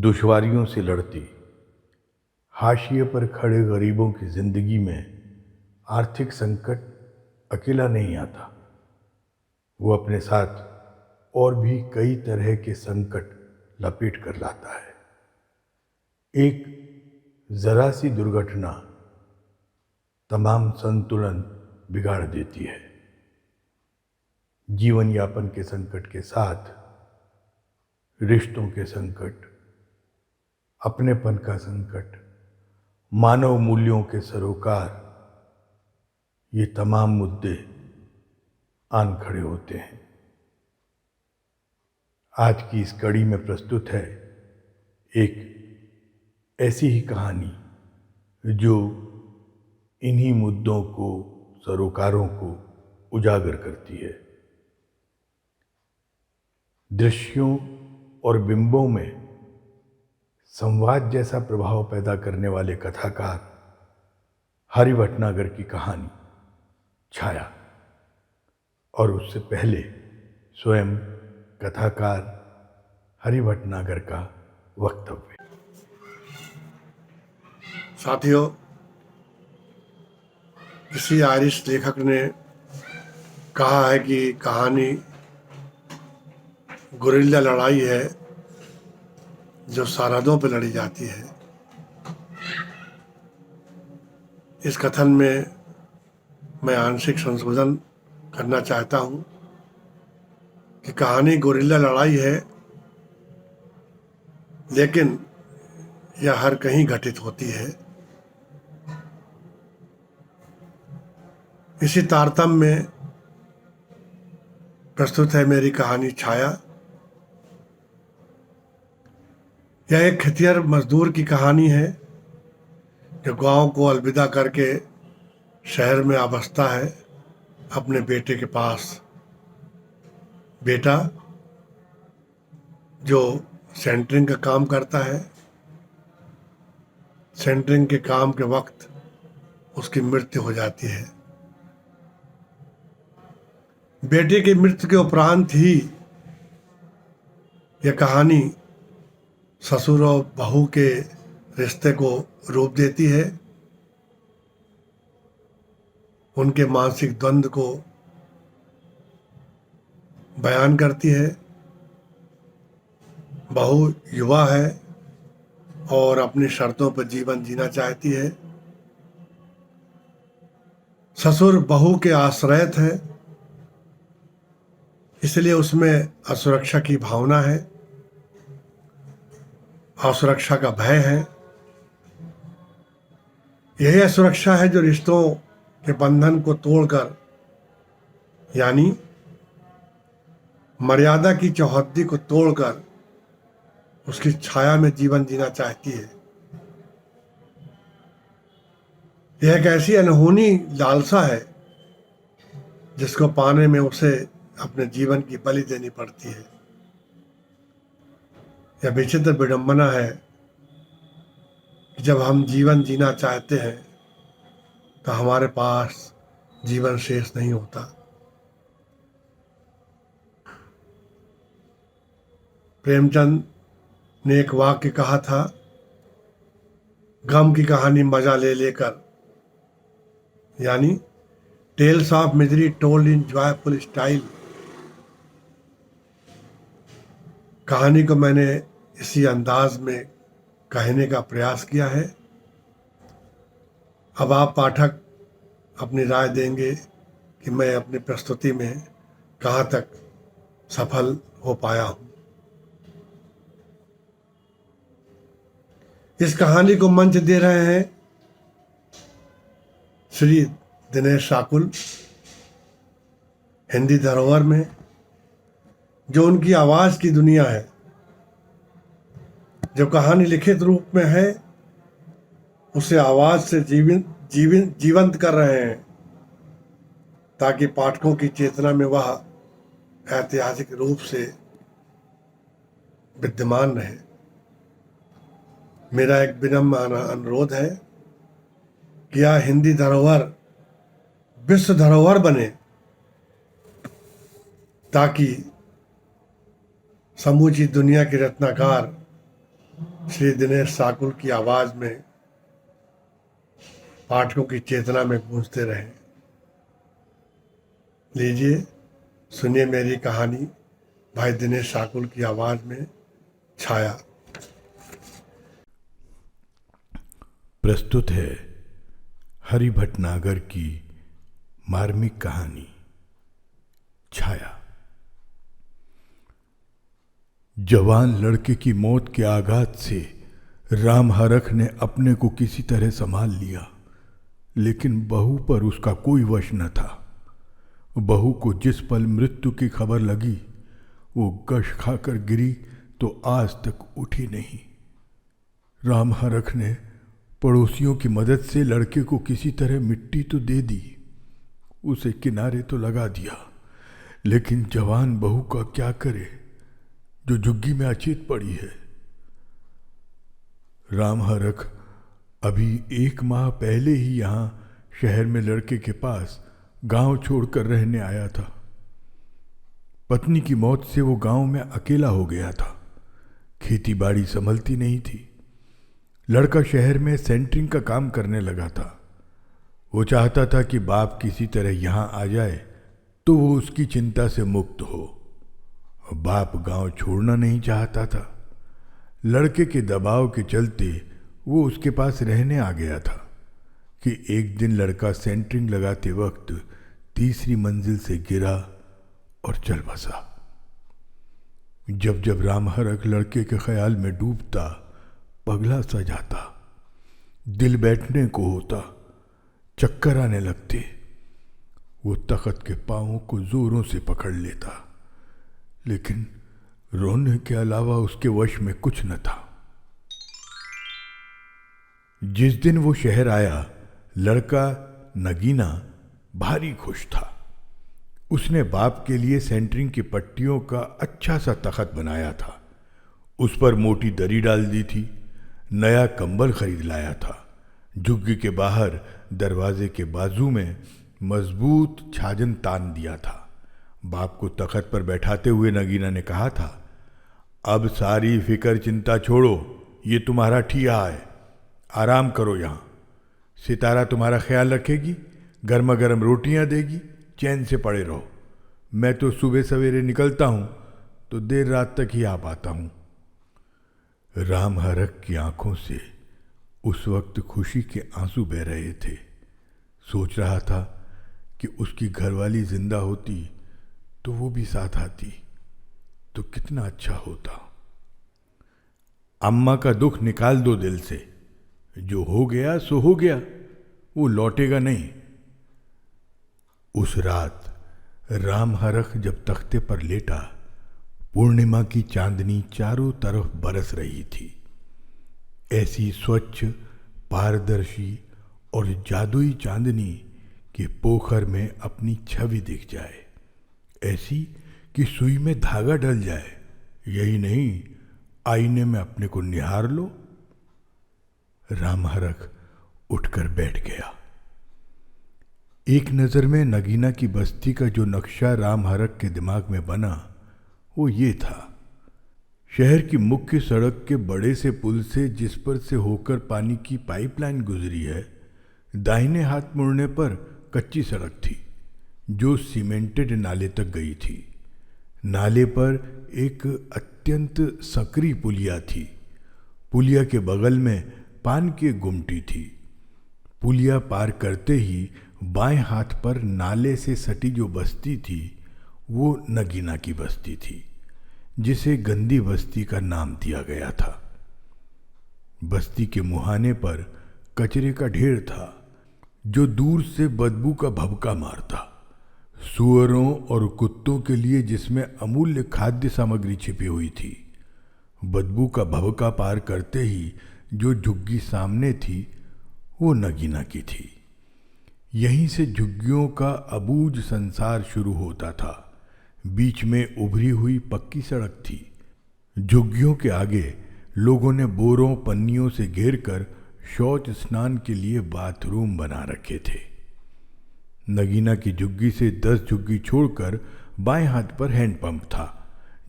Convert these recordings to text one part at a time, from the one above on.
दुश्वारियों से लड़ती, हाशिए पर खड़े गरीबों की ज़िंदगी में आर्थिक संकट अकेला नहीं आता। वो अपने साथ और भी कई तरह के संकट लपेट कर लाता है। एक ज़रा सी दुर्घटना तमाम संतुलन बिगाड़ देती है। जीवन यापन के संकट के साथ रिश्तों के संकट, अपनेपन का संकट, मानव मूल्यों के सरोकार, ये तमाम मुद्दे आन खड़े होते हैं। आज की इस कड़ी में प्रस्तुत है एक ऐसी ही कहानी जो इन्हीं मुद्दों को, सरोकारों को उजागर करती है। दृश्यों और बिंबों में संवाद जैसा प्रभाव पैदा करने वाले कथाकार हरि भटनागर की कहानी छाया, और उससे पहले स्वयं कथाकार हरि भटनागर का वक्तव्य। साथियों, किसी आयरिश लेखक ने कहा है कि कहानी गुरिल्ला लड़ाई है जो सरहदों पर लड़ी जाती है। इस कथन में मैं आंशिक संशोधन करना चाहता हूँ कि कहानी गुरिल्ला लड़ाई है, लेकिन यह हर कहीं घटित होती है। इसी तारतम्य में प्रस्तुत है मेरी कहानी छाया। यह एक खेतिहर मजदूर की कहानी है जो गांव को अलविदा करके शहर में आ बसता है अपने बेटे के पास। बेटा जो सेंटरिंग का काम करता है, सेंटरिंग के काम के वक्त उसकी मृत्यु हो जाती है। बेटे की मृत्यु के उपरांत ही यह कहानी ससुर और बहू के रिश्ते को रूप देती है, उनके मानसिक द्वंद्व को बयान करती है। बहू युवा है और अपनी शर्तों पर जीवन जीना चाहती है। ससुर बहू के आश्रयत है, इसलिए उसमें असुरक्षा की भावना है, असुरक्षा का भय है। यही असुरक्षा है जो रिश्तों के बंधन को तोड़कर, यानी मर्यादा की चौहद्दी को तोड़कर उसकी छाया में जीवन जीना चाहती है। यह एक ऐसी अनहोनी लालसा है जिसको पाने में उसे अपने जीवन की बलि देनी पड़ती है। यह विचित्र विडंबना है कि जब हम जीवन जीना चाहते हैं तो हमारे पास जीवन शेष नहीं होता। प्रेमचंद ने एक वाक्य कहा था, गम की कहानी मजा ले लेकर, यानी tales of misery told in joyful style. कहानी को मैंने इसी अंदाज में कहने का प्रयास किया है। अब आप पाठक अपनी राय देंगे कि मैं अपनी प्रस्तुति में कहाँ तक सफल हो पाया हूँ। इस कहानी को मंच दे रहे हैं श्री दिनेश शाकुल, हिंदी धरोहर में, जो उनकी आवाज़ की दुनिया है। जो कहानी लिखित रूप में है उसे आवाज़ से जीवंत कर रहे हैं ताकि पाठकों की चेतना में वह ऐतिहासिक रूप से विद्यमान रहे। मेरा एक विनम्र अनुरोध है कि यह हिंदी धरोहर विश्व धरोहर बने ताकि समूची दुनिया के रत्नाकार श्री दिनेश ठाकुर की आवाज में पाठकों की चेतना में गूंजते रहे। लीजिए सुनिए मेरी कहानी भाई दिनेश ठाकुर की आवाज में, छाया। प्रस्तुत है हरि भटनागर की मार्मिक कहानी छाया। जवान लड़के की मौत के आघात से राम हरख ने अपने को किसी तरह संभाल लिया, लेकिन बहू पर उसका कोई वश न था। बहू को जिस पल मृत्यु की खबर लगी वो गश खाकर गिरी तो आज तक उठी नहीं। राम हरख ने पड़ोसियों की मदद से लड़के को किसी तरह मिट्टी तो दे दी, उसे किनारे तो लगा दिया, लेकिन जवान बहू का क्या करे जो झुग्गी में अचेत पड़ी है। राम हरख अभी 1 माह पहले ही यहाँ शहर में लड़के के पास गांव छोड़कर रहने आया था। पत्नी की मौत से वो गांव में अकेला हो गया था। खेती बाड़ी संभलती नहीं थी। लड़का शहर में सेंटरिंग का काम करने लगा था। वो चाहता था कि बाप किसी तरह यहाँ आ जाए तो वो उसकी चिंता से मुक्त हो। बाप गांव छोड़ना नहीं चाहता था। लड़के के दबाव के चलते वो उसके पास रहने आ गया था कि एक दिन लड़का सेंटरिंग लगाते वक्त 3री मंजिल से गिरा और चल बसा। जब जब राम हरख लड़के के ख्याल में डूबता, पगला सा जाता, दिल बैठने को होता, चक्कर आने लगते। वो तख्त के पांवों को जोरों से पकड़ लेता, लेकिन रोने के अलावा उसके वश में कुछ न था। जिस दिन वो शहर आया, लड़का नगीना भारी खुश था। उसने बाप के लिए सेंटरिंग की पट्टियों का अच्छा सा तख्त बनाया था। उस पर मोटी दरी डाल दी थी। नया कंबल खरीद लाया था। झुग्गी के बाहर दरवाजे के बाजू में मजबूत छाजन तान दिया था। बाप को तख्त पर बैठाते हुए नगीना ने कहा था, अब सारी फिक्र चिंता छोड़ो, ये तुम्हारा ठिया है, आराम करो यहाँ। सितारा तुम्हारा ख्याल रखेगी, गर्मा गर्म रोटियाँ देगी, चैन से पड़े रहो। मैं तो सुबह सवेरे निकलता हूँ तो देर रात तक ही आ पाता हूँ। राम हरख की आंखों से उस वक्त खुशी के आंसू बह रहे थे। सोच रहा था कि उसकी घरवाली जिंदा होती तो वो भी साथ आती तो कितना अच्छा होता। अम्मा का दुख निकाल दो दिल से, जो हो गया सो हो गया, वो लौटेगा नहीं। उस रात राम हरख जब तख्ते पर लेटा, पूर्णिमा की चांदनी चारों तरफ बरस रही थी। ऐसी स्वच्छ, पारदर्शी और जादुई चांदनी कि पोखर में अपनी छवि दिख जाए, ऐसी कि सुई में धागा डल जाए। यही नहीं, आईने में अपने को निहार लो। राम हरख उठकर बैठ गया। एक नज़र में नगीना की बस्ती का जो नक्शा राम हरख के दिमाग में बना वो ये था। शहर की मुख्य सड़क के बड़े से पुल से, जिस पर से होकर पानी की पाइपलाइन गुजरी है, दाहिने हाथ मुड़ने पर कच्ची सड़क थी जो सीमेंटेड नाले तक गई थी। नाले पर एक अत्यंत संकरी पुलिया थी। पुलिया के बगल में पान की गुमटी थी। पुलिया पार करते ही बाएं हाथ पर नाले से सटी जो बस्ती थी वो नगीना की बस्ती थी, जिसे गंदी बस्ती का नाम दिया गया था। बस्ती के मुहाने पर कचरे का ढेर था जो दूर से बदबू का भभका मारता। सुअरों और कुत्तों के लिए जिसमें अमूल्य खाद्य सामग्री छिपी हुई थी। बदबू का भभका पार करते ही जो झुग्गी सामने थी वो नगीना की थी। यहीं से झुग्गियों का अबूझ संसार शुरू होता था। बीच में उभरी हुई पक्की सड़क थी। झुग्गियों के आगे लोगों ने बोरों पन्नियों से घेरकर शौच स्नान के लिए बाथरूम बना रखे थे। नगीना की झुग्गी से 10 झुग्गी छोड़कर बाएं हाथ पर हैंडपंप था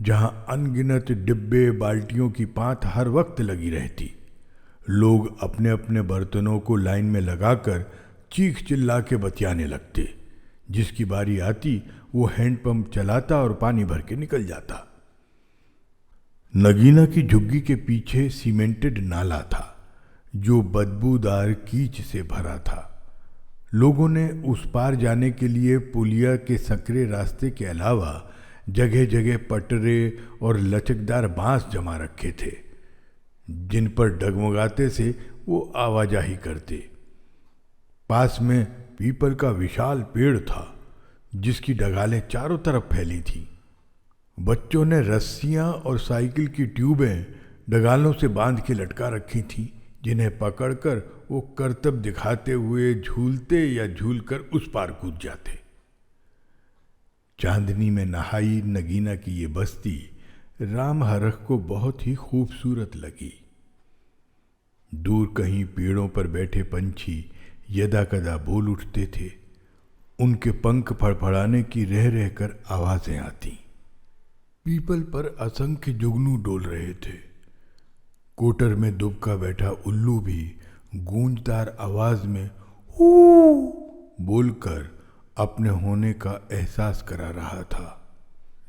जहां अनगिनत डिब्बे बाल्टियों की पात हर वक्त लगी रहती। लोग अपने अपने बर्तनों को लाइन में लगाकर चीख चिल्ला के बतियाने लगते। जिसकी बारी आती वो हैंडपंप चलाता और पानी भर के निकल जाता। नगीना की झुग्गी के पीछे सीमेंटेड नाला था जो बदबूदार कीच से भरा था। लोगों ने उस पार जाने के लिए पुलिया के संकरे रास्ते के अलावा जगह जगह पटरे और लचकदार बांस जमा रखे थे, जिन पर डगमगाते से वो आवाजाही करते। पास में पीपल का विशाल पेड़ था जिसकी डगालें चारों तरफ फैली थी। बच्चों ने रस्सियां और साइकिल की ट्यूबें डगालों से बांध के लटका रखी थीं, जिन्हें पकड़कर वो करतब दिखाते हुए झूलते या झूलकर उस पार कूद जाते। चांदनी में नहाई नगीना की ये बस्ती राम हरख को बहुत ही खूबसूरत लगी। दूर कहीं पेड़ों पर बैठे पंछी यदा कदा बोल उठते थे। उनके पंख फड़फड़ाने की रह रहकर आवाजें आती। पीपल पर असंख्य जुगनू डोल रहे थे। कोटर में दुबका बैठा उल्लू भी गूंजदार आवाज में हू बोलकर अपने होने का एहसास करा रहा था।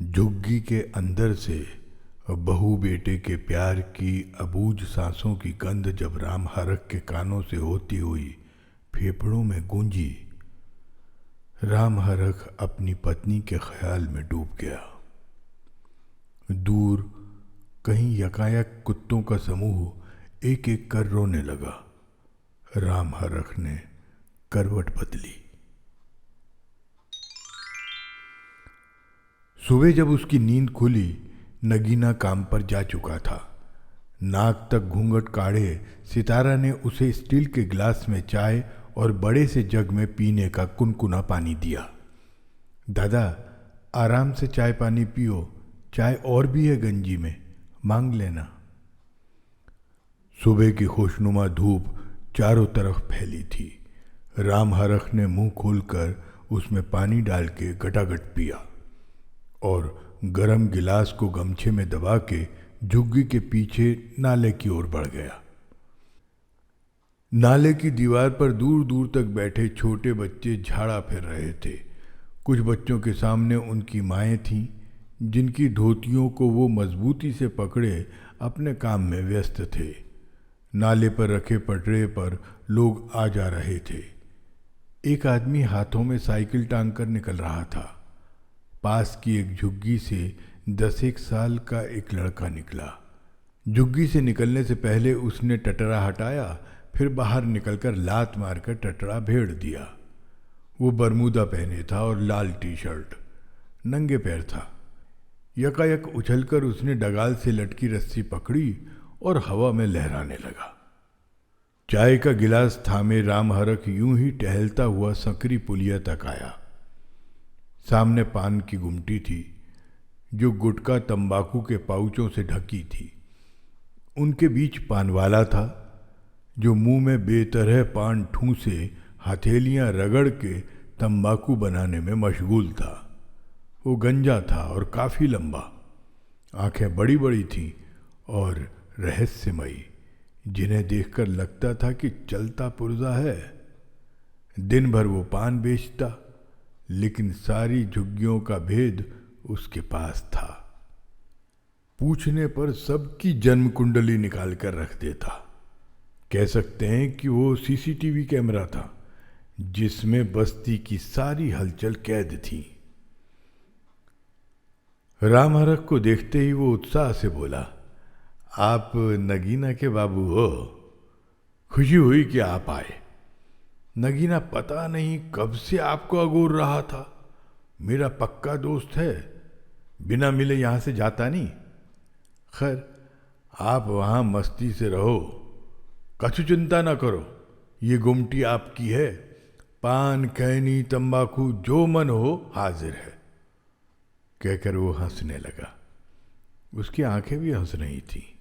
झुग्गी के अंदर से बहू बेटे के प्यार की अबूझ सांसों की गंध जब राम हरख के कानों से होती हुई फेफड़ों में गूंजी, राम हरख अपनी पत्नी के ख्याल में डूब गया। दूर कहीं यकायक कुत्तों का समूह एक एक कर रोने लगा। राम हरख ने करवट बदली। सुबह जब उसकी नींद खुली, नगीना काम पर जा चुका था। नाक तक घूंघट काढ़े सितारा ने उसे स्टील के गिलास में चाय और बड़े से जग में पीने का कुनकुना पानी दिया। दादा, आराम से चाय पानी पियो, चाय और भी है गंजी में, मांग लेना। सुबह की खुशनुमा धूप चारों तरफ फैली थी। राम हरख ने मुंह खोलकर उसमें पानी डाल के गटागट पिया और गरम गिलास को गमछे में दबा के झुग्गी के पीछे नाले की ओर बढ़ गया। नाले की दीवार पर दूर दूर तक बैठे छोटे बच्चे झाड़ा फिर रहे थे। कुछ बच्चों के सामने उनकी माएँ थीं, जिनकी धोतियों को वो मजबूती से पकड़े अपने काम में व्यस्त थे। नाले पर रखे पटरे पर लोग आ जा रहे थे। एक आदमी हाथों में साइकिल टांग कर निकल रहा था। पास की एक झुग्गी से 10 साल का एक लड़का निकला। झुग्गी से निकलने से पहले उसने टटरा हटाया, फिर बाहर निकलकर लात मारकर टटरा भेड़ दिया। वो बरमूदा पहने था और लाल टी शर्ट, नंगे पैर था। यकायक उछलकर उसने डगाल से लटकी रस्सी पकड़ी और हवा में लहराने लगा। चाय का गिलास थामे राम हरख यूं ही टहलता हुआ संकरी पुलिया तक आया। सामने पान की गुमटी थी जो गुटखा तंबाकू के पाउचों से ढकी थी। उनके बीच पानवाला था जो मुंह में बेतरह पान ठूंसे हथेलियां रगड़ के तंबाकू बनाने में मशगूल था। वो गंजा था और काफ़ी लंबा। आंखें बड़ी बड़ी थीं और रहस्यमयी, जिन्हें देखकर लगता था कि चलता पुर्जा है। दिन भर वो पान बेचता, लेकिन सारी झुग्गियों का भेद उसके पास था। पूछने पर सबकी जन्म कुंडली निकाल कर रख देता। कह सकते हैं कि वो सीसीटीवी कैमरा था जिसमें बस्ती की सारी हलचल कैद थी। राम हरख को देखते ही वो उत्साह से बोला, आप नगीना के बाबू हो? खुशी हुई कि आप आए। नगीना पता नहीं कब से आपको अगोर रहा था। मेरा पक्का दोस्त है, बिना मिले यहाँ से जाता नहीं। खैर, आप वहाँ मस्ती से रहो, कछु चिंता ना करो। ये गुमटी आपकी है। पान, खैनी, तंबाकू जो मन हो हाजिर है। कहकर वो हंसने लगा। उसकी आंखें भी हंस रही थी।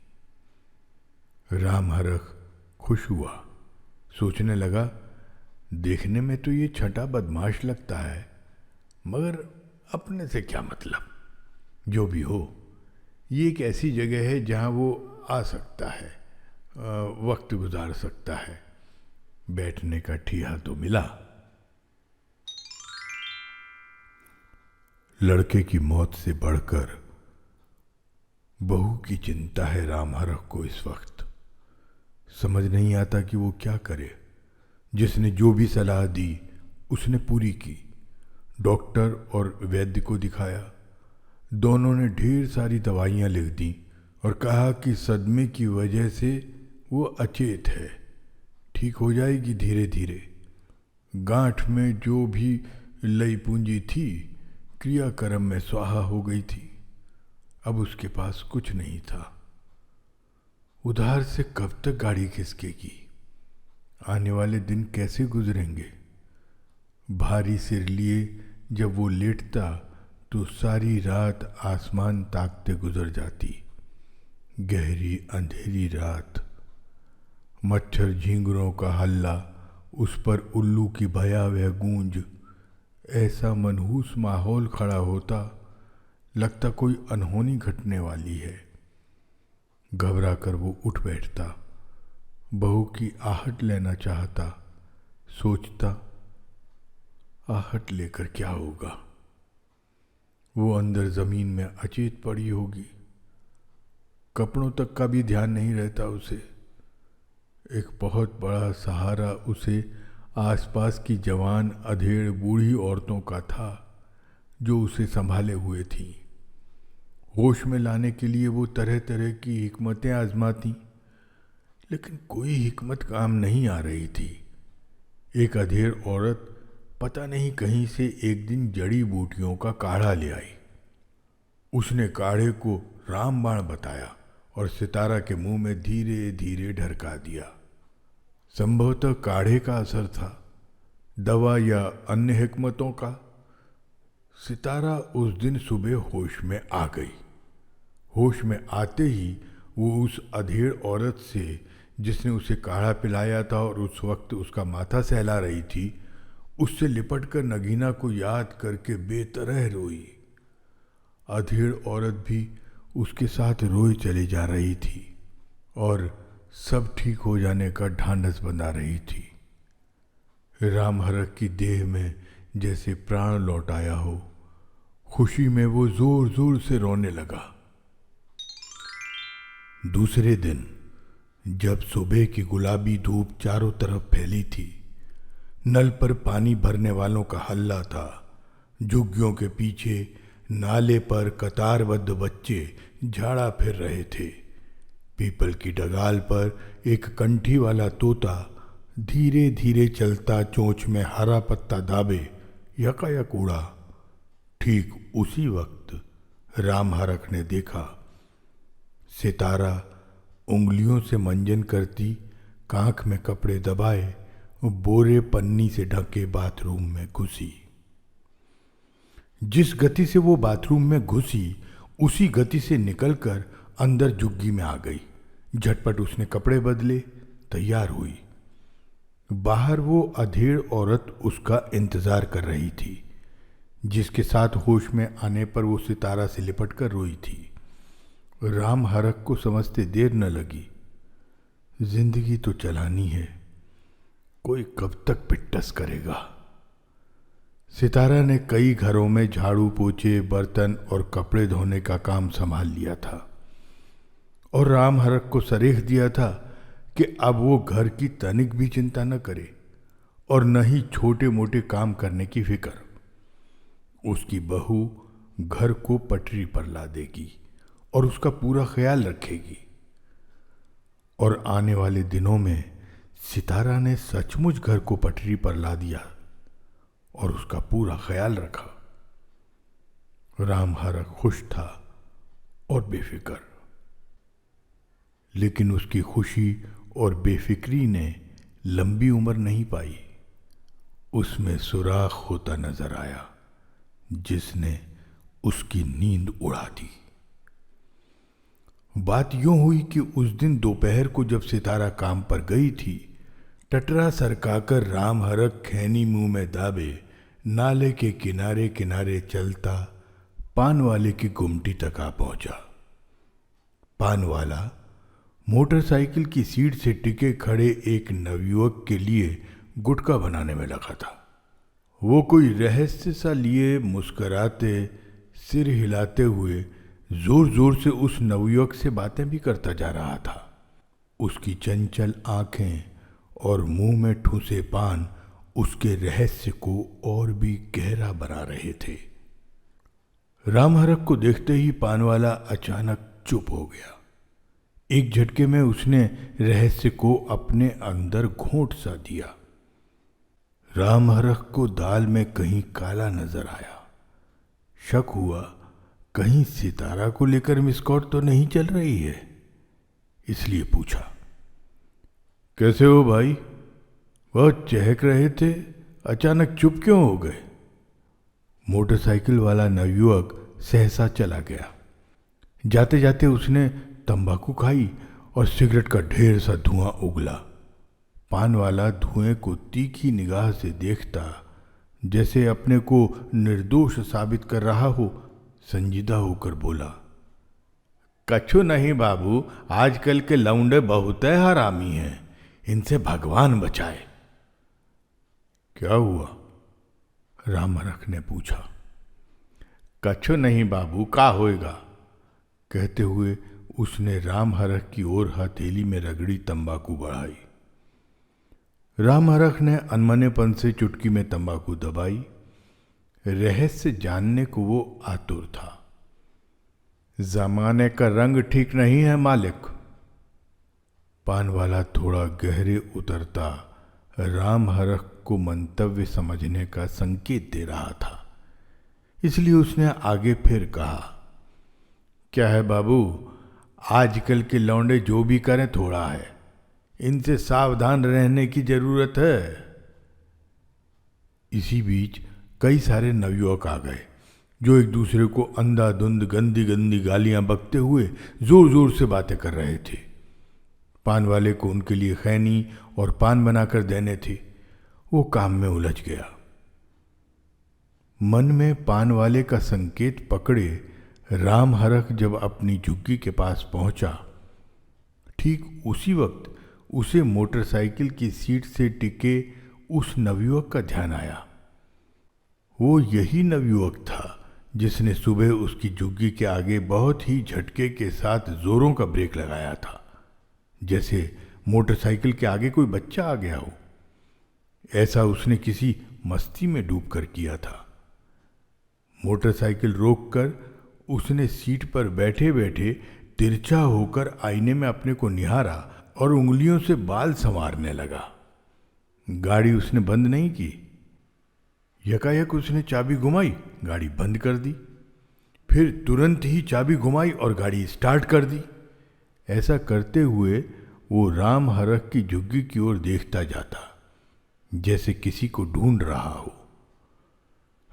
राम हरख खुश हुआ। सोचने लगा, देखने में तो ये छठा बदमाश लगता है, मगर अपने से क्या मतलब। जो भी हो, ये एक ऐसी जगह है जहाँ वो आ सकता है, वक्त गुजार सकता है। बैठने का ठिया तो मिला। लड़के की मौत से बढ़कर बहू की चिंता है राम हरख को इस वक्त। समझ नहीं आता कि वो क्या करे। जिसने जो भी सलाह दी उसने पूरी की। डॉक्टर और वैद्य को दिखाया। दोनों ने ढेर सारी दवाइयाँ लिख दी और कहा कि सदमे की वजह से वो अचेत है, ठीक हो जाएगी धीरे धीरे। गांठ में जो भी लई पूंजी थी क्रियाक्रम में स्वाहा हो गई थी। अब उसके पास कुछ नहीं था। उधार से कब तक गाड़ी खिसकेगी? आने वाले दिन कैसे गुजरेंगे? भारी सिर लिए जब वो लेटता तो सारी रात आसमान ताकते गुजर जाती। गहरी अंधेरी रात, मच्छर झींगरों का हल्ला, उस पर उल्लू की भयावह गूंज। ऐसा मनहूस माहौल खड़ा होता, लगता कोई अनहोनी घटने वाली है। घबरा कर वो उठ बैठता, बहू की आहट लेना चाहता। सोचता, आहट लेकर क्या होगा? वो अंदर जमीन में अचेत पड़ी होगी। कपड़ों तक का भी ध्यान नहीं रहता उसे। एक बहुत बड़ा सहारा उसे आसपास की जवान अधेड़ बूढ़ी औरतों का था जो उसे संभाले हुए थी। होश में लाने के लिए वो तरह तरह की हिकमतें आजमाती, लेकिन कोई हिकमत काम नहीं आ रही थी। एक अधेड़ औरत पता नहीं कहीं से एक दिन जड़ी बूटियों का काढ़ा ले आई। उसने काढ़े को रामबाण बताया और सितारा के मुंह में धीरे धीरे ढरका दिया। संभवतः काढ़े का असर था, दवा या अन्य हिकमतों का। सितारा उस दिन सुबह होश में आ गई। होश में आते ही वो उस अधेड़ औरत से, जिसने उसे काढ़ा पिलाया था और उस वक्त उसका माथा सहला रही थी, उससे लिपटकर नगीना को याद करके बेतरह रोई। अधेड़ औरत भी उसके साथ रोए चली जा रही थी और सब ठीक हो जाने का ढांढस बंधा रही थी। रामहरख की देह में जैसे प्राण लौट आया हो। खुशी में वो जोर जोर से रोने लगा। दूसरे दिन जब सुबह की गुलाबी धूप चारों तरफ फैली थी, नल पर पानी भरने वालों का हल्ला था। झुग्गियों के पीछे नाले पर कतारबद्ध बच्चे झाड़ा फिर रहे थे। पीपल की डगाल पर एक कंठी वाला तोता धीरे धीरे चलता चोंच में हरा पत्ता दाबे यकायक उड़ा। ठीक उसी वक्त रामहरख ने देखा सितारा उंगलियों से मंजन करती, कांख में कपड़े दबाए, बोरे पन्नी से ढके बाथरूम में घुसी। जिस गति से वो बाथरूम में घुसी, उसी गति से निकलकर अंदर झुग्गी में आ गई। झटपट उसने कपड़े बदले, तैयार हुई। बाहर वो अधेड़ औरत उसका इंतजार कर रही थी, जिसके साथ होश में आने पर वो सितारा से लिपट कर रोई थी। रामहरख को समझते देर न लगी। जिंदगी तो चलानी है, कोई कब तक पिट्टस करेगा। सितारा ने कई घरों में झाड़ू पोछे, बर्तन और कपड़े धोने का काम संभाल लिया था और रामहरख को सरेख दिया था कि अब वो घर की तनिक भी चिंता न करे और न ही छोटे मोटे काम करने की फिक्र। उसकी बहू घर को पटरी पर ला देगी और उसका पूरा ख्याल रखेगी। और आने वाले दिनों में सितारा ने सचमुच घर को पटरी पर ला दिया और उसका पूरा ख्याल रखा। रामहरख खुश था और बेफिक्र, लेकिन उसकी खुशी और बेफिक्री ने लंबी उम्र नहीं पाई। उसमें सुराख होता नजर आया, जिसने उसकी नींद उड़ा दी। बात यूं हुई कि उस दिन दोपहर को जब सितारा काम पर गई थी, टटरा सरकाकर रामहरख खैनी मुंह में दाबे नाले के किनारे किनारे चलता पान वाले की गुमटी तक आ पहुंचा। पान वाला मोटरसाइकिल की सीट से टिके खड़े एक नवयुवक के लिए गुटखा बनाने में लगा था। वो कोई रहस्य सा लिए मुस्कराते, सिर हिलाते हुए जोर जोर से उस नवयुवक से बातें भी करता जा रहा था। उसकी चंचल आंखें और मुंह में ठूसे पान उसके रहस्य को और भी गहरा बना रहे थे। रामहरक को देखते ही पान वाला अचानक चुप हो गया। एक झटके में उसने रहस्य को अपने अंदर घोंट सा दिया। रामहरक को दाल में कहीं काला नजर आया। शक हुआ कहीं सितारा को लेकर मिसकॉट तो नहीं चल रही है, इसलिए पूछा, कैसे हो भाई? बहुत चहक रहे थे, अचानक चुप क्यों हो गए? मोटरसाइकिल वाला नवयुवक सहसा चला गया। जाते जाते उसने तंबाकू खाई और सिगरेट का ढेर सा धुआं उगला। पान वाला धुएं को तीखी निगाह से देखता, जैसे अपने को निर्दोष साबित कर रहा हो, संजीदा होकर बोला, कछु नहीं बाबू, आजकल के लौंडे बहुत हरामी हैं, इनसे भगवान बचाए। क्या हुआ? रामहरक ने पूछा। कछु नहीं बाबू, का होएगा? कहते हुए उसने रामहरक की ओर हथेली में रगड़ी तंबाकू बढ़ाई। रामहरक ने अनमनेपन से चुटकी में तंबाकू दबाई। रहस्य जानने को वो आतुर था। जमाने का रंग ठीक नहीं है मालिक। पान वाला थोड़ा गहरे उतरता रामहरक को मंतव्य समझने का संकेत दे रहा था, इसलिए उसने आगे फिर कहा, क्या है बाबू, आजकल के लौंडे जो भी करें थोड़ा है, इनसे सावधान रहने की जरूरत है। इसी बीच कई सारे नवयुवक आ गए, जो एक दूसरे को अंधाधुंध गंदी गंदी गालियां बकते हुए जोर जोर से बातें कर रहे थे। पान वाले को उनके लिए खैनी और पान बनाकर देने थे। वो काम में उलझ गया। मन में पान वाले का संकेत पकड़े रामहरक जब अपनी झुग्गी के पास पहुंचा, ठीक उसी वक्त उसे मोटरसाइकिल की सीट से टिके उस नवयुवक का ध्यान आया। वो यही नवयुवक था जिसने सुबह उसकी झुग्गी के आगे बहुत ही झटके के साथ जोरों का ब्रेक लगाया था, जैसे मोटरसाइकिल के आगे कोई बच्चा आ गया हो। ऐसा उसने किसी मस्ती में डूबकर किया था। मोटरसाइकिल रोककर उसने सीट पर बैठे बैठे तिरछा होकर आईने में अपने को निहारा और उंगलियों से बाल संवारने लगा। गाड़ी उसने बंद नहीं की। यकायक उसने चाबी घुमाई, गाड़ी बंद कर दी। फिर तुरंत ही चाबी घुमाई और गाड़ी स्टार्ट कर दी। ऐसा करते हुए वो रामहरक की झुग्गी की ओर देखता जाता, जैसे किसी को ढूंढ रहा हो।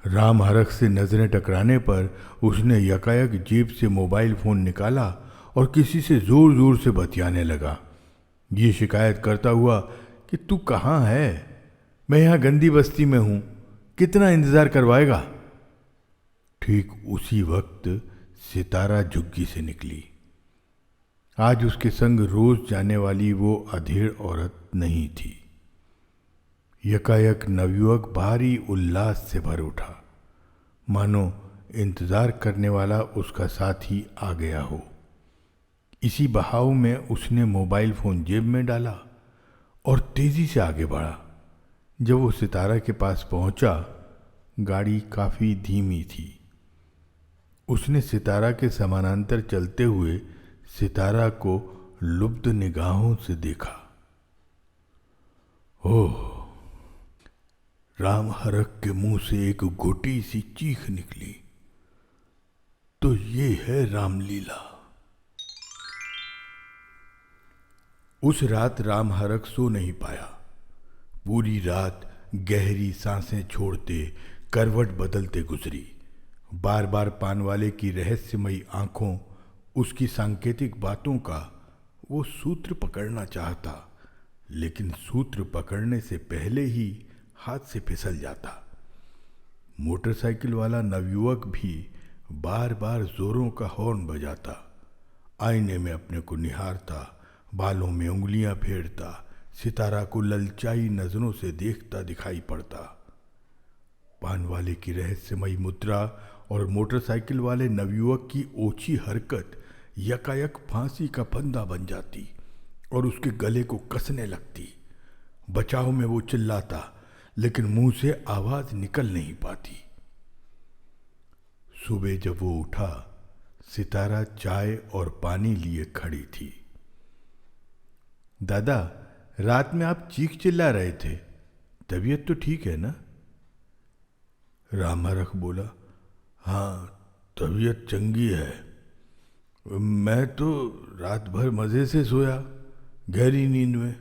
रामहरक से नजरें टकराने पर उसने यकायक जेब से मोबाइल फोन निकाला और किसी से जोर जोर से बतियाने लगा, ये शिकायत करता हुआ कि तू कहाँ है? मैं यहाँ गंदी बस्ती में हूँ, कितना इंतजार करवाएगा? ठीक उसी वक्त सितारा झुग्गी से निकली। आज उसके संग रोज जाने वाली वो अधेड़ औरत नहीं थी। यकायक नवयुवक भारी उल्लास से भर उठा, मानो इंतजार करने वाला उसका साथी आ गया हो। इसी बहाव में उसने मोबाइल फोन जेब में डाला और तेजी से आगे बढ़ा। जब वो सितारा के पास पहुंचा, गाड़ी काफी धीमी थी। उसने सितारा के समानांतर चलते हुए सितारा को लुब्ध निगाहों से देखा। ओह! रामहरक के मुंह से एक घुटी सी चीख निकली। तो ये है रामलीला। उस रात रामहरक सो नहीं पाया। पूरी रात गहरी सांसें छोड़ते, करवट बदलते गुजरी। बार बार पान वाले की रहस्यमयी आंखों, उसकी सांकेतिक बातों का वो सूत्र पकड़ना चाहता, लेकिन सूत्र पकड़ने से पहले ही हाथ से फिसल जाता। मोटरसाइकिल वाला नवयुवक भी बार बार जोरों का हॉर्न बजाता, आईने में अपने को निहारता, बालों में उंगलियां फेरता, सितारा को ललचाई नजरों से देखता दिखाई पड़ता। पान वाले की रहस्यमयी मुद्रा और मोटरसाइकिल वाले नवयुवक की ओछी हरकत यकायक फांसी का फंदा बन जाती और उसके गले को कसने लगती। बचाव में वो चिल्लाता, लेकिन मुंह से आवाज निकल नहीं पाती। सुबह जब वो उठा, सितारा चाय और पानी लिए खड़ी थी। दादा, रात में आप चीख चिल्ला रहे थे, तबीयत तो ठीक है ना? रामहरख बोला, हाँ, तबीयत चंगी है। मैं तो रात भर मजे से सोया, गहरी नींद में।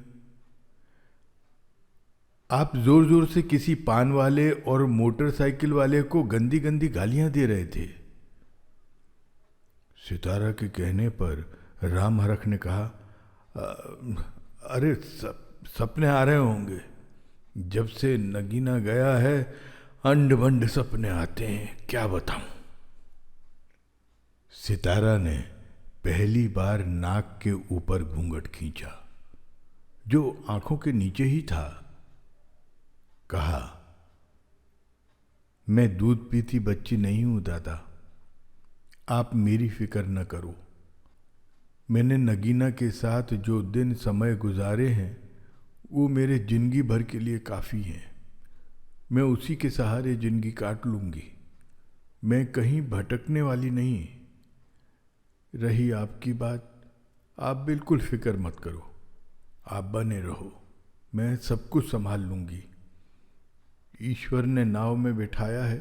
आप जोर जोर से किसी पान वाले और मोटरसाइकिल वाले को गंदी गंदी गालियां दे रहे थे। सितारा के कहने पर रामहरख ने कहा, अरे सपने आ रहे होंगे। जब से नगीना गया है अंड बंड सपने आते हैं, क्या बताऊं। सितारा ने पहली बार नाक के ऊपर घूंघट खींचा, जो आंखों के नीचे ही था। कहा, मैं दूध पीती बच्ची नहीं हूं दादा, आप मेरी फिक्र न करो। मैंने नगीना के साथ जो दिन समय गुजारे हैं वो मेरे जिंदगी भर के लिए काफ़ी हैं। मैं उसी के सहारे जिंदगी काट लूँगी। मैं कहीं भटकने वाली नहीं। रही आपकी बात, आप बिल्कुल फिक्र मत करो, आप बने रहो, मैं सब कुछ संभाल लूँगी। ईश्वर ने नाव में बिठाया है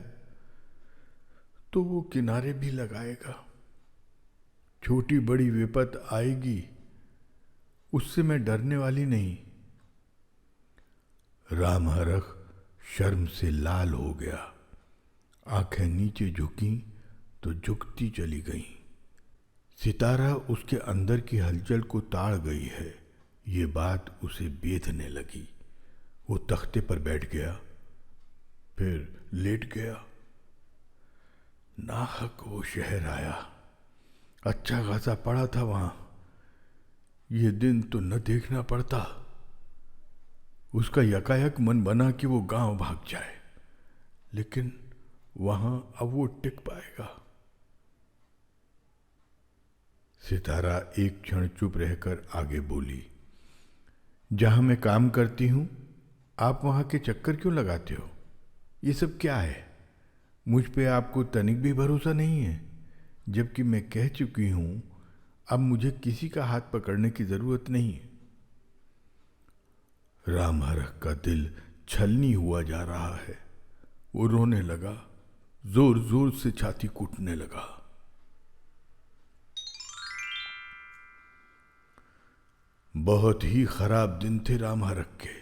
तो वो किनारे भी लगाएगा। छोटी बड़ी विपत आएगी, उससे मैं डरने वाली नहीं। रामहरख शर्म से लाल हो गया। आंखें नीचे झुकी तो झुकती चली गईं। सितारा उसके अंदर की हलचल को ताड़ गई है, ये बात उसे बेधने लगी। वो तख्ते पर बैठ गया, फिर लेट गया। नाहक वो शहर आया, अच्छा खासा पड़ा था वहां। ये दिन तो न देखना पड़ता। उसका यकायक मन बना कि वो गांव भाग जाए, लेकिन वहां अब वो टिक पाएगा। सितारा एक क्षण चुप रहकर आगे बोली, जहां मैं काम करती हूं, आप वहां के चक्कर क्यों लगाते हो? ये सब क्या है? मुझ पे आपको तनिक भी भरोसा नहीं है, जबकि मैं कह चुकी हूं अब मुझे किसी का हाथ पकड़ने की जरूरत नहीं है। रामहरख का दिल छलनी हुआ जा रहा है। वो रोने लगा, जोर जोर से छाती कूटने लगा। बहुत ही खराब दिन थे रामहरख के।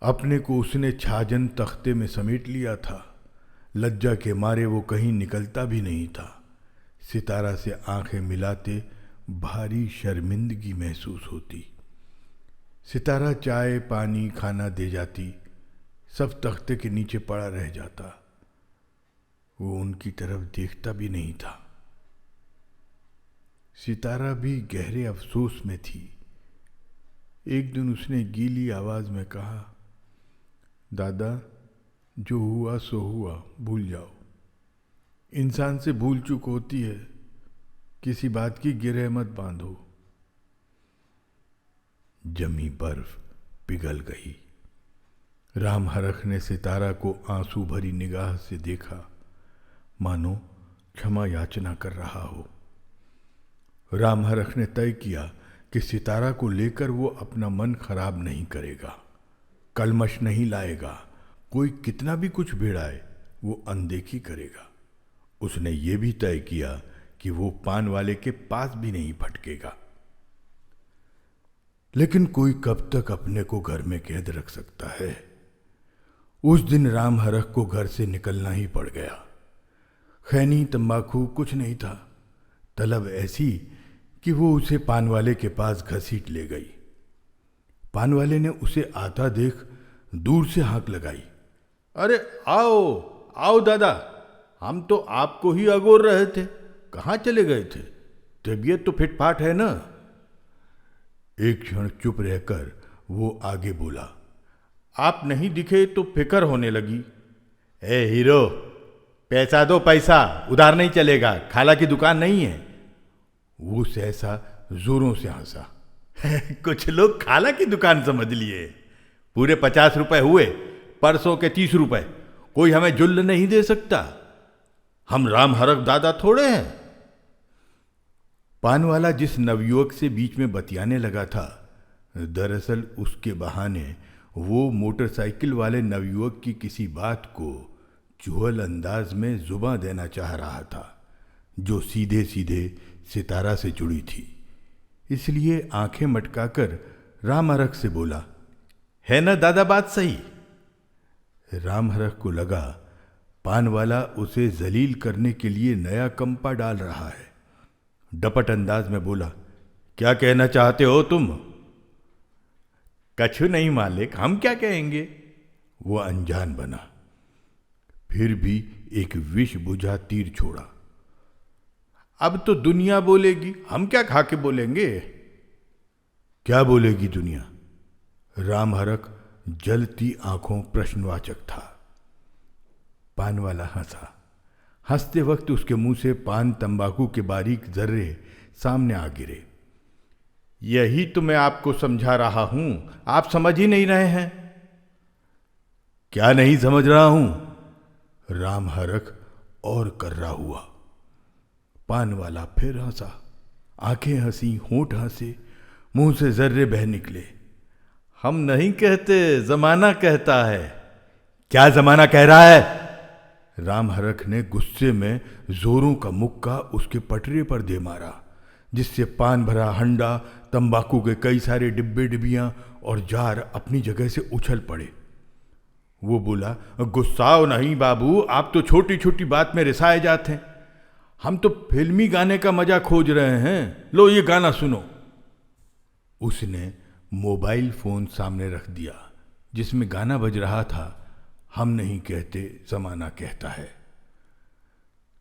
अपने को उसने छाजन तख्ते में समेट लिया था। लज्जा के मारे वो कहीं निकलता भी नहीं था। सितारा से आंखें मिलाते भारी शर्मिंदगी महसूस होती। सितारा चाय पानी खाना दे जाती, सब तख्ते के नीचे पड़ा रह जाता। वो उनकी तरफ देखता भी नहीं था। सितारा भी गहरे अफसोस में थी। एक दिन उसने गीली आवाज में कहा, दादा, जो हुआ सो हुआ, भूल जाओ। इंसान से भूल चूक होती है, किसी बात की गिरह मत बांधो। जमी बर्फ पिघल गई। रामहरख ने सितारा को आंसू भरी निगाह से देखा, मानो क्षमा याचना कर रहा हो। रामहरख ने तय किया कि सितारा को लेकर वो अपना मन खराब नहीं करेगा, कलमश नहीं लाएगा। कोई कितना भी कुछ भिड़ाए वो अनदेखी करेगा। उसने ये भी तय किया कि वो पान वाले के पास भी नहीं फटकेगा। लेकिन कोई कब तक अपने को घर में कैद रख सकता है? उस दिन रामहरख को घर से निकलना ही पड़ गया। खैनी तंबाकू कुछ नहीं था। तलब ऐसी कि वो उसे पान वाले के पास घसीट ले गई। पान वाले ने उसे आता देख दूर से हाक लगाई, अरे आओ आओ दादा, हम तो आपको ही अगोर रहे थे, कहाँ चले गए थे? तबीयत तो फिटफाट है ना? एक क्षण चुप रहकर वो आगे बोला, आप नहीं दिखे तो फिक्र होने लगी। ए हीरो, पैसा दो पैसा, उधार नहीं चलेगा, खाला की दुकान नहीं है। वो सहसा जोरों से हंसा। कुछ लोग खाला की दुकान समझ लिए। पूरे 50 रुपए हुए, परसों के 30 रुपए, कोई हमें जुल्ल नहीं दे सकता। हम राम हरक दादा थोड़े हैं। पान वाला जिस नवयुवक से बीच में बतियाने लगा था, दरअसल उसके बहाने वो मोटरसाइकिल वाले नवयुवक की किसी बात को चुहल अंदाज में जुबां देना चाह रहा था, जो सीधे सीधे सितारा से जुड़ी थी। इसलिए आंखें मटकाकर राम हरक से बोला, है ना दादा बात सही? राम हरक को लगा पान वाला उसे जलील करने के लिए नया कंपा डाल रहा है। डपट अंदाज में बोला, क्या कहना चाहते हो तुम? कछु नहीं मालिक, हम क्या कहेंगे? वो अनजान बना, फिर भी एक विष बुझा तीर छोड़ा। अब तो दुनिया बोलेगी, हम क्या खा के बोलेंगे? क्या बोलेगी दुनिया? राम हरक जलती आंखों प्रश्नवाचक था। पान वाला हंसा। हंसते वक्त उसके मुंह से पान तंबाकू के बारीक जर्रे सामने आ गिरे। यही तो मैं आपको समझा रहा हूं, आप समझ ही नहीं रहे हैं। क्या नहीं समझ रहा हूं? राम हरक और कर्रा हुआ। पान वाला फिर हंसा। आंखें हंसी, होंठ हंसे, मुंह से जर्रे बह निकले। हम नहीं कहते, जमाना कहता है। क्या जमाना कह रहा है? राम हरक ने गुस्से में जोरों का मुक्का उसके पटरे पर दे मारा, जिससे पान भरा हंडा, तंबाकू के कई सारे डिब्बे डिबियां और जार अपनी जगह से उछल पड़े। वो बोला, गुस्साओ नहीं बाबू, आप तो छोटी छोटी बात में रिसाए जाते हैं। हम तो फिल्मी गाने का मजा खोज रहे हैं। लो ये गाना सुनो। उसने मोबाइल फोन सामने रख दिया, जिसमें गाना बज रहा था, हम नहीं कहते, जमाना कहता है।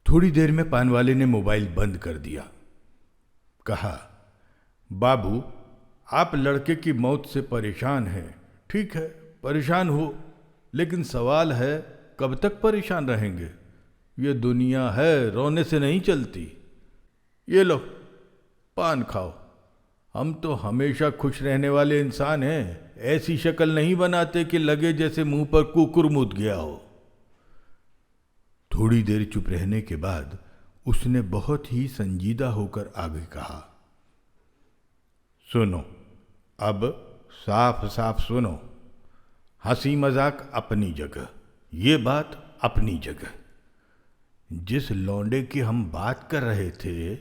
थोड़ी देर में पान वाले ने मोबाइल बंद कर दिया। कहा, बाबू आप लड़के की मौत से परेशान हैं। ठीक है, परेशान हो, लेकिन सवाल है कब तक परेशान रहेंगे? ये दुनिया है, रोने से नहीं चलती। ये लो पान खाओ। हम तो हमेशा खुश रहने वाले इंसान हैं, ऐसी शक्ल नहीं बनाते कि लगे जैसे मुंह पर कुकुर मुत गया हो। थोड़ी देर चुप रहने के बाद उसने बहुत ही संजीदा होकर आगे कहा, सुनो, अब साफ साफ सुनो। हंसी मजाक अपनी जगह, ये बात अपनी जगह। जिस लौंडे की हम बात कर रहे थे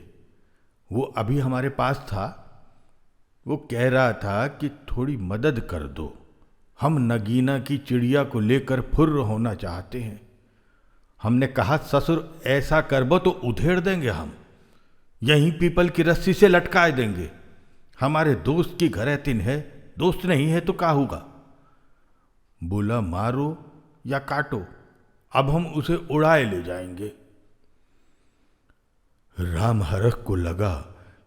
वो अभी हमारे पास था। वो कह रहा था कि थोड़ी मदद कर दो, हम नगीना की चिड़िया को लेकर फुर्र होना चाहते हैं। हमने कहा, ससुर ऐसा करबो तो उधेड़ देंगे, हम यहीं पीपल की रस्सी से लटकाए देंगे। हमारे दोस्त की घरेतिन है, दोस्त नहीं है तो क्या होगा? बोला, मारो या काटो, अब हम उसे उड़ाए ले जाएंगे। राम हरक को लगा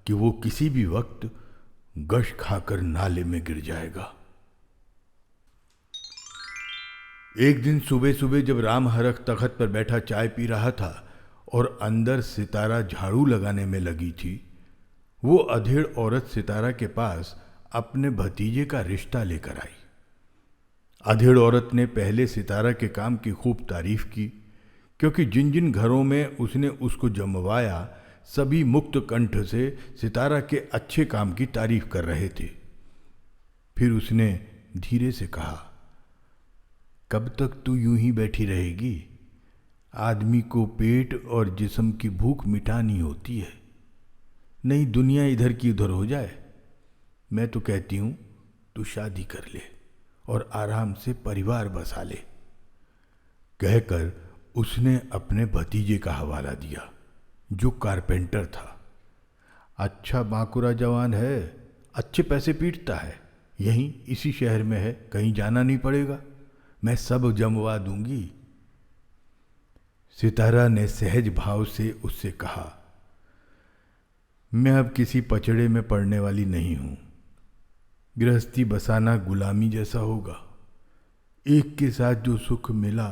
कि वो किसी भी वक्त गश खाकर नाले में गिर जाएगा। एक दिन सुबह सुबह जब राम हरक तख्त पर बैठा चाय पी रहा था और अंदर सितारा झाड़ू लगाने में लगी थी, वो अधेड़ औरत सितारा के पास अपने भतीजे का रिश्ता लेकर आई। अधेड़ औरत ने पहले सितारा के काम की खूब तारीफ की, क्योंकि जिन जिन घरों में उसने उसको जमवाया सभी मुक्त कंठ से सितारा के अच्छे काम की तारीफ कर रहे थे। फिर उसने धीरे से कहा, कब तक तू यूं ही बैठी रहेगी? आदमी को पेट और जिस्म की भूख मिटानी होती है, नहीं दुनिया इधर की उधर हो जाए। मैं तो कहती हूं तू शादी कर ले और आराम से परिवार बसा ले। कहकर उसने अपने भतीजे का हवाला दिया, जो कारपेंटर था। अच्छा बांकुरा जवान है, अच्छे पैसे पीटता है, यहीं इसी शहर में है, कहीं जाना नहीं पड़ेगा, मैं सब जमवा दूंगी। सितारा ने सहज भाव से उससे कहा, मैं अब किसी पचड़े में पड़ने वाली नहीं हूं। गृहस्थी बसाना गुलामी जैसा होगा। एक के साथ जो सुख मिला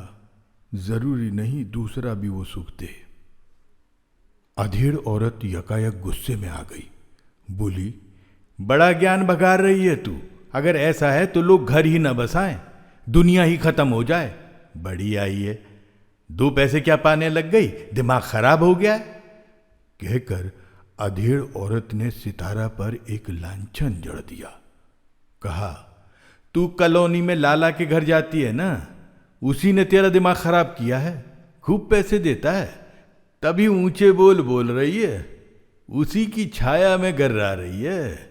जरूरी नहीं दूसरा भी वो सुख दे। अधेड़ औरत यकायक गुस्से में आ गई। बोली, बड़ा ज्ञान बघार रही है तू। अगर ऐसा है तो लोग घर ही ना बसाएं, दुनिया ही खत्म हो जाए। बड़ी आई है, 2 पैसे क्या पाने लग गई, दिमाग खराब हो गया है। कहकर अधेड़ औरत ने सितारा पर एक लांछन जड़ दिया। कहा, तू कॉलोनी में लाला के घर जाती है ना, उसी ने तेरा दिमाग खराब किया है। खूब पैसे देता है, तभी ऊंचे बोल बोल रही है। उसी की छाया में गर्रा रही है।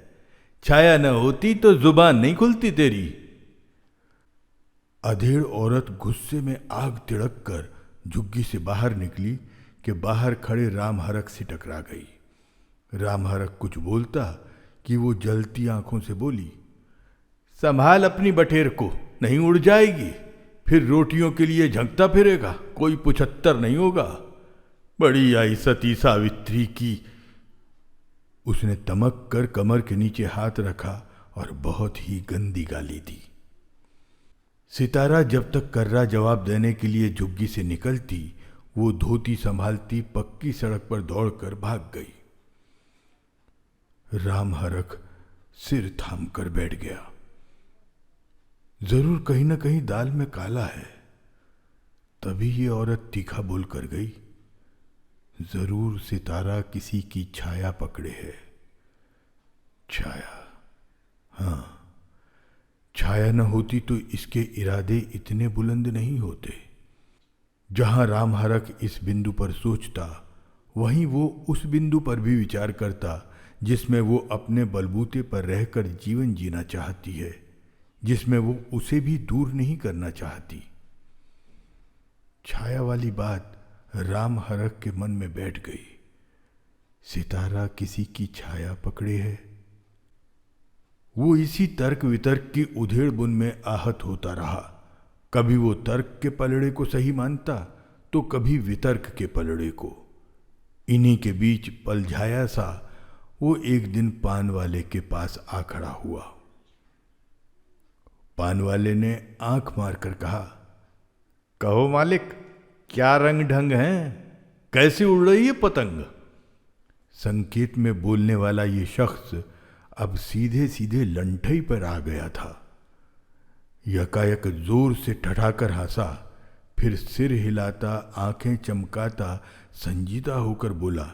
छाया न होती तो जुबान नहीं खुलती तेरी। अधेड़ औरत गुस्से में आग तिड़क कर झुग्गी से बाहर निकली कि बाहर खड़े रामहरक से टकरा गई। रामहरक कुछ बोलता कि वो जलती आंखों से बोली, संभाल अपनी बटेर को, नहीं उड़ जाएगी। फिर रोटियों के लिए झंकता फिरेगा, कोई 75 नहीं होगा। बड़ी आई सती सावित्री की। उसने तमक कर कमर के नीचे हाथ रखा और बहुत ही गंदी गाली दी। सितारा जब तक कर्रा जवाब देने के लिए झुग्गी से निकलती, वो धोती संभालती पक्की सड़क पर दौड़कर भाग गई। रामहरक सिर थाम कर बैठ गया। जरूर कहीं ना कहीं दाल में काला है। तभी ये औरत तीखा बोल कर गई, जरूर सितारा किसी की छाया पकड़े है। छाया, हाँ, छाया न होती तो इसके इरादे इतने बुलंद नहीं होते। जहां रामहरक इस बिंदु पर सोचता, वहीं वो उस बिंदु पर भी विचार करता जिसमें वो अपने बलबूते पर रहकर जीवन जीना चाहती है, जिसमें वो उसे भी दूर नहीं करना चाहती। छाया वाली बात रामहरक के मन में बैठ गई। सितारा किसी की छाया पकड़े है। वो इसी तर्क वितर्क की उधेड़ बुन में आहत होता रहा। कभी वो तर्क के पलड़े को सही मानता तो कभी वितर्क के पलड़े को। इन्हीं के बीच पलझाया सा वो एक दिन पान वाले के पास आ खड़ा हुआ। पान वाले ने आंख मारकर कहा, कहो मालिक, क्या रंग ढंग है, कैसी उड़ रही है पतंग। संकेत में बोलने वाला ये शख्स अब सीधे सीधे लंठई पर आ गया था। यकायक जोर से ठठाकर हंसा, फिर सिर हिलाता आंखें चमकाता संजीदा होकर बोला,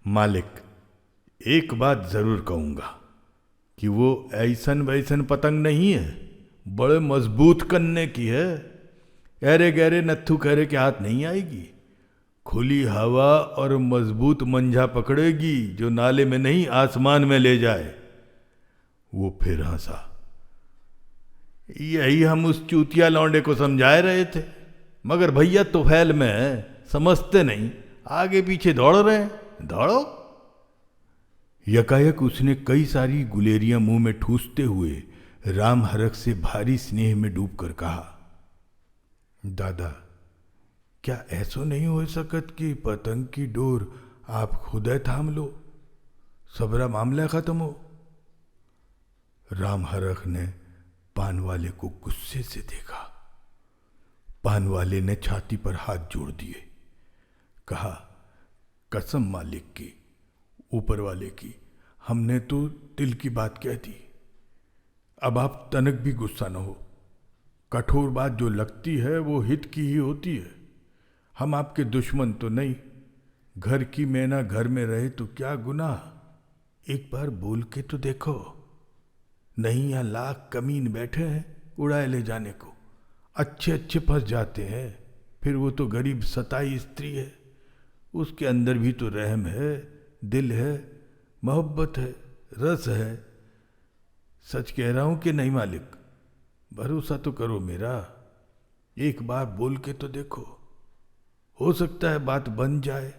मालिक, एक बात जरूर कहूंगा कि वो ऐसन वैसन पतंग नहीं है, बड़े मजबूत कन्ने की है। गहरे गहरे नत्थु खैरे के हाथ नहीं आएगी। खुली हवा और मजबूत मंझा पकड़ेगी जो नाले में नहीं आसमान में ले जाए। वो फिर हंसा। यही हम उस चूतिया लौंडे को समझाए रहे थे, मगर भैया तो फैल में है, समझते नहीं, आगे पीछे दौड़ रहे हैं। दौड़ो। यकायक उसने कई सारी गुलेरियां मुंह में ठूसते हुए रामहरक से भारी स्नेह में डूबकर कहा, दादा, क्या ऐसो नहीं हो सकत कि पतंग की डोर आप खुद थाम लो, सबरा मामला खत्म हो। रामहरक ने पान वाले को गुस्से से देखा। पान वाले ने छाती पर हाथ जोड़ दिए। कहा, कसम मालिक की, ऊपर वाले की, हमने तो दिल की बात कह दी। अब आप तनक भी गुस्सा न हो। कठोर बात जो लगती है वो हित की ही होती है। हम आपके दुश्मन तो नहीं। घर की मैना घर में रहे तो क्या गुनाह। एक बार बोल के तो देखो। नहीं, यहाँ लाख कमीन बैठे हैं उड़ाए ले जाने को। अच्छे अच्छे फंस जाते हैं। फिर वो तो गरीब सताई स्त्री है, उसके अंदर भी तो रहम है, दिल है, मोहब्बत है, रस है। सच कह रहा हूं कि नहीं मालिक, भरोसा तो करो मेरा। एक बार बोल के तो देखो, हो सकता है बात बन जाए।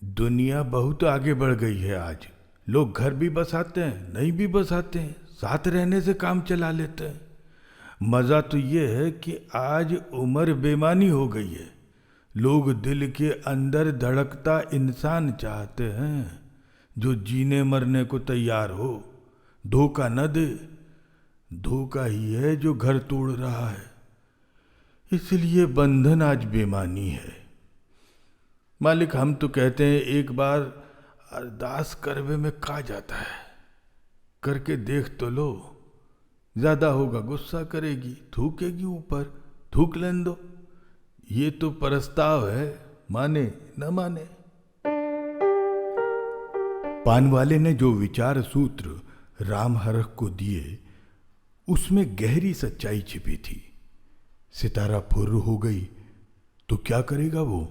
दुनिया बहुत आगे बढ़ गई है आज। लोग घर भी बसाते हैं, नहीं भी बसाते हैं, साथ रहने से काम चला लेते हैं। मज़ा तो ये है कि आज उम्र बेमानी हो गई है। लोग दिल के अंदर धड़कता इंसान चाहते हैं जो जीने मरने को तैयार हो। धोखा न दे। धोखा ही है जो घर तोड़ रहा है। इसलिए बंधन आज बेमानी है। मालिक, हम तो कहते हैं एक बार अरदास करवे में खा जाता है। करके देख तो लो। ज्यादा होगा गुस्सा करेगी, थूकेगी ऊपर, थूक लेन दो। ये तो प्रस्ताव है, माने न माने। पान वाले ने जो विचार सूत्र राम हरख को दिए उसमें गहरी सच्चाई छिपी थी। सितारा फुर्र हो गई तो क्या करेगा वो?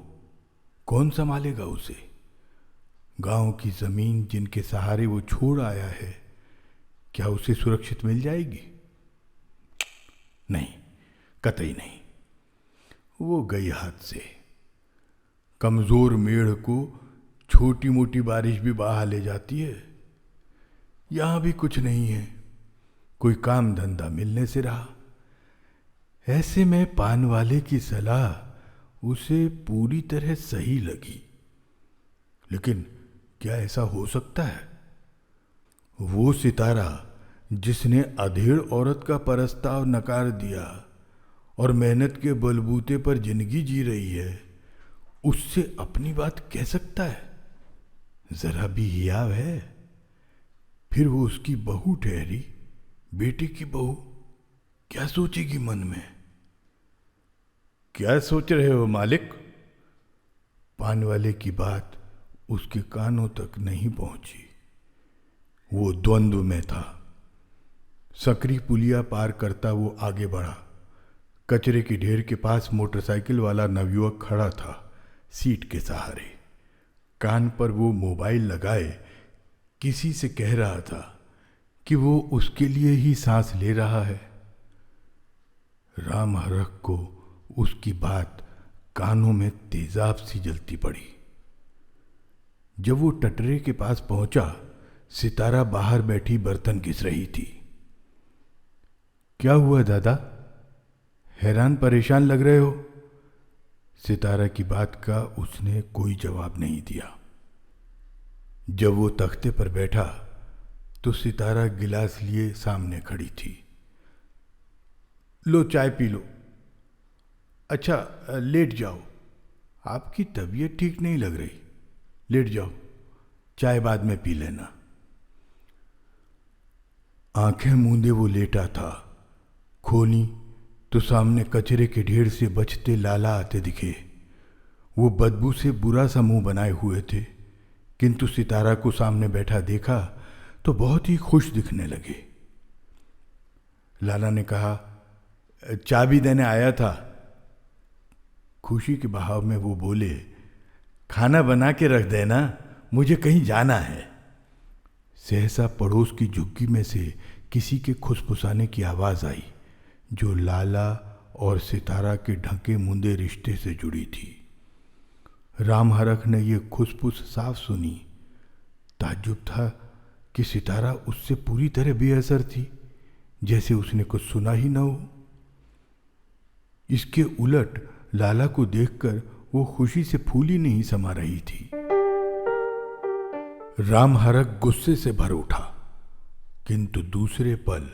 कौन संभालेगा उसे? गांव की जमीन जिनके सहारे वो छोड़ आया है, क्या उसे सुरक्षित मिल जाएगी? नहीं, कतई नहीं। वो गई हाथ से। कमजोर मेढ़ को छोटी मोटी बारिश भी बहा ले जाती है। यहां भी कुछ नहीं है, कोई काम धंधा मिलने से रहा। ऐसे में पान वाले की सलाह उसे पूरी तरह सही लगी। लेकिन क्या ऐसा हो सकता है? वो सितारा जिसने अधेड़ औरत का प्रस्ताव नकार दिया और मेहनत के बलबूते पर जिंदगी जी रही है, उससे अपनी बात कह सकता है? जरा भी हियाव है? फिर वो उसकी बहू ठहरी, बेटे की बहू, क्या सोचेगी मन में? क्या सोच रहे हो मालिक? पान वाले की बात उसके कानों तक नहीं पहुंची। वो द्वंद्व में था। सकरी पुलिया पार करता वो आगे बढ़ा। कचरे के ढेर के पास मोटरसाइकिल वाला नवयुवक खड़ा था, सीट के सहारे। कान पर वो मोबाइल लगाए किसी से कह रहा था कि वो उसके लिए ही सांस ले रहा है। राम हरख को उसकी बात कानों में तेजाब सी जलती पड़ी। जब वो टटरे के पास पहुंचा, सितारा बाहर बैठी बर्तन घिस रही थी। क्या हुआ दादा? हैरान परेशान लग रहे हो? सितारा की बात का उसने कोई जवाब नहीं दिया। जब वो तख्ते पर बैठा तो सितारा गिलास लिए सामने खड़ी थी। लो चाय पी लो। अच्छा, लेट जाओ। आपकी तबीयत ठीक नहीं लग रही। लेट जाओ, चाय बाद में पी लेना। आंखें मूंदे वो लेटा था। खोली तो सामने कचरे के ढेर से बचते लाला आते दिखे। वो बदबू से बुरा सा मुंह बनाए हुए थे, किंतु सितारा को सामने बैठा देखा तो बहुत ही खुश दिखने लगे। लाला ने कहा, चाबी देने आया था। खुशी के बहाव में वो बोले, खाना बना के रख देना, मुझे कहीं जाना है। सहसा पड़ोस की झुग्गी में से किसी के खुसफुसाने की आवाज आई, जो लाला और सितारा के ढके मुंदे रिश्ते से जुड़ी थी। राम हरख ने यह खुसफुस साफ सुनी। ताज्जुब था कि सितारा उससे पूरी तरह बेअसर थी, जैसे उसने कुछ सुना ही न हो। इसके उलट लाला को देखकर वो खुशी से फूली नहीं समा रही थी। राम हरख गुस्से से भर उठा, किंतु दूसरे पल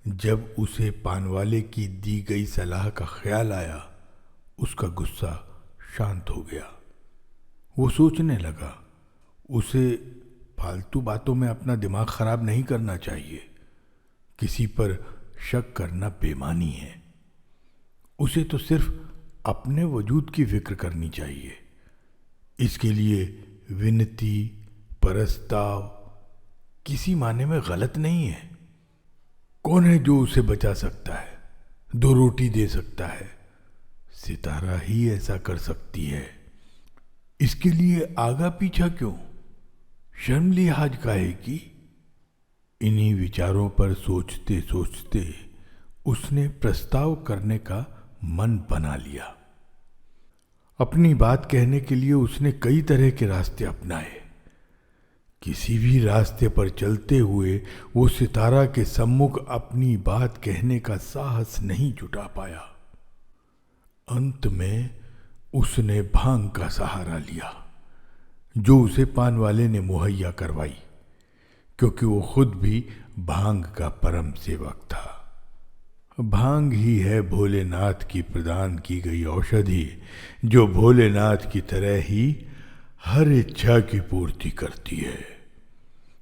जब उसे पानवाले की दी गई सलाह का ख्याल आया, उसका गुस्सा शांत हो गया। वो सोचने लगा, उसे फालतू बातों में अपना दिमाग खराब नहीं करना चाहिए। किसी पर शक करना बेईमानी है। उसे तो सिर्फ अपने वजूद की फिक्र करनी चाहिए। इसके लिए विनती, प्रस्ताव किसी माने में गलत नहीं है। कौन है जो उसे बचा सकता है, दो रोटी दे सकता है? सितारा ही ऐसा कर सकती है। इसके लिए आगा पीछा क्यों? शर्म लिहाज काहे की? इन्हीं विचारों पर सोचते सोचते उसने प्रस्ताव करने का मन बना लिया। अपनी बात कहने के लिए उसने कई तरह के रास्ते अपनाए। किसी भी रास्ते पर चलते हुए वो सितारा के सम्मुख अपनी बात कहने का साहस नहीं जुटा पाया। अंत में उसने भांग का सहारा लिया, जो उसे पान वाले ने मुहैया करवाई, क्योंकि वो खुद भी भांग का परम सेवक था। भांग ही है भोलेनाथ की प्रदान की गई औषधि, जो भोलेनाथ की तरह ही हर इच्छा की पूर्ति करती है,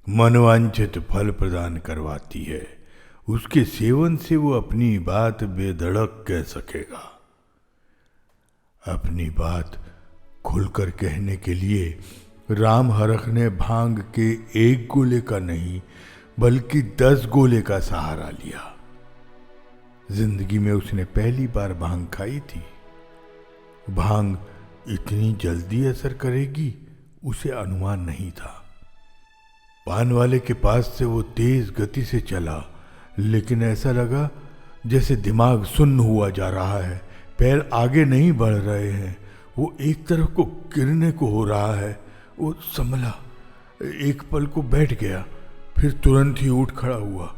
मनवांछित फल प्रदान करवाती है। उसके सेवन से वो अपनी बात बेधड़क कह सकेगा। अपनी बात खुलकर कहने के लिए राम हरख ने भांग के 1 गोले का नहीं बल्कि 10 गोले का सहारा लिया। जिंदगी में उसने पहली बार भांग खाई थी। भांग इतनी जल्दी असर करेगी उसे अनुमान नहीं था। पान वाले के पास से वो तेज गति से चला, लेकिन ऐसा लगा जैसे दिमाग सुन्न हुआ जा रहा है। पैर आगे नहीं बढ़ रहे हैं, वो एक तरफ को गिरने को हो रहा है। वो संभला, एक पल को बैठ गया, फिर तुरंत ही उठ खड़ा हुआ।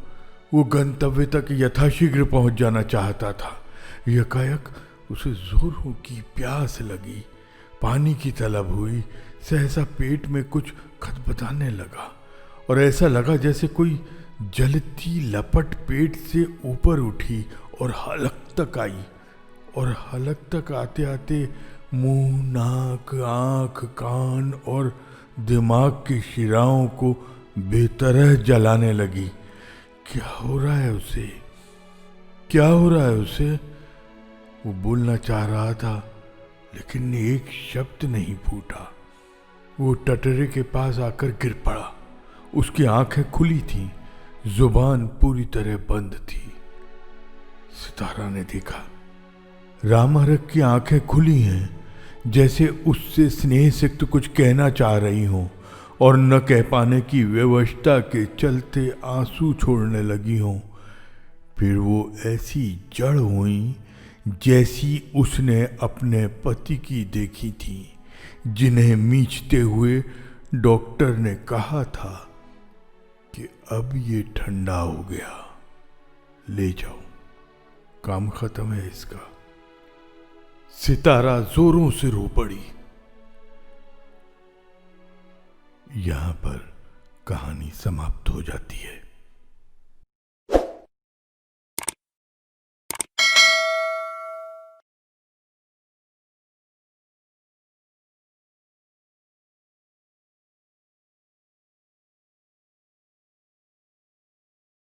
वो गंतव्य तक यथाशीघ्र पहुंच जाना चाहता था। यकायक उसे जोरों की प्यास लगी, पानी की तलब हुई। सहसा पेट में कुछ खदबदाने लगा और ऐसा लगा जैसे कोई जलती लपट पेट से ऊपर उठी और हलक तक आई, और हलक तक आते आते मुंह, नाक, आंख, कान और दिमाग की शिराओं को बेतरह जलाने लगी। क्या हो रहा है उसे? क्या हो रहा है उसे? वो बोलना चाह रहा था, लेकिन एक शब्द नहीं फूटा। वो टटरे के पास आकर गिर पड़ा। उसकी आंखें खुली थीं, जुबान पूरी तरह बंद थी। सितारा ने देखा, राम हरख की आंखें खुली हैं, जैसे उससे स्नेह सिक्त कुछ कहना चाह रही हों, और न कह पाने की विवशता के चलते आंसू छोड़ने लगी हों। फिर वो ऐसी जड़ हुई जैसी उसने अपने पति की देखी थी, जिन्हें मींचते हुए डॉक्टर ने कहा था कि अब ये ठंडा हो गया, ले जाओ, काम खत्म है इसका। सितारा जोरों से रो पड़ी। यहां पर कहानी समाप्त हो जाती है।